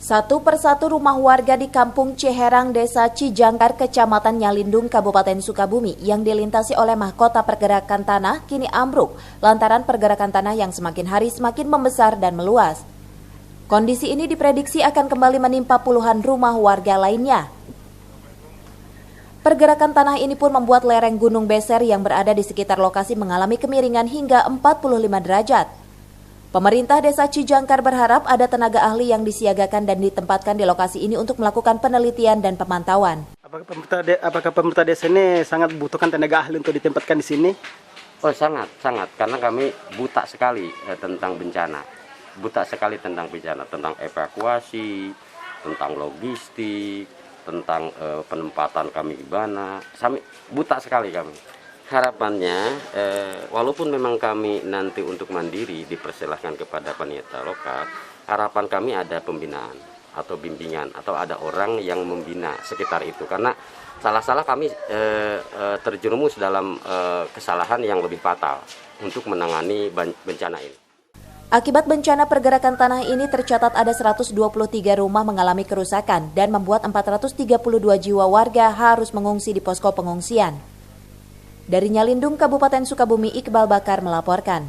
Satu persatu rumah warga di Kampung Ciherang, Desa Cijangkar, Kecamatan Nyalindung, Kabupaten Sukabumi yang dilintasi oleh mahkota pergerakan tanah kini ambruk lantaran pergerakan tanah yang semakin hari semakin membesar dan meluas. Kondisi ini diprediksi akan kembali menimpa puluhan rumah warga lainnya. Pergerakan tanah ini pun membuat lereng Gunung Beser yang berada di sekitar lokasi mengalami kemiringan hingga 45 derajat. Pemerintah Desa Cijangkar berharap ada tenaga ahli yang disiagakan dan ditempatkan di lokasi ini untuk melakukan penelitian dan pemantauan. Apakah pemerintah desa ini sangat membutuhkan tenaga ahli untuk ditempatkan di sini? Oh sangat, karena kami buta sekali tentang bencana. Buta sekali tentang bencana, tentang evakuasi, tentang logistik, tentang penempatan kami di mana. Buta sekali kami. Harapannya, walaupun memang kami nanti untuk mandiri dipersilahkan kepada panitia lokal, harapan kami ada pembinaan atau bimbingan atau ada orang yang membina sekitar itu. Karena salah-salah kami terjerumus dalam kesalahan yang lebih fatal untuk menangani bencana ini. Akibat bencana pergerakan tanah ini tercatat ada 123 rumah mengalami kerusakan dan membuat 432 jiwa warga harus mengungsi di posko pengungsian. Dari Nyalindung, Kabupaten Sukabumi, Iqbal Bakar melaporkan.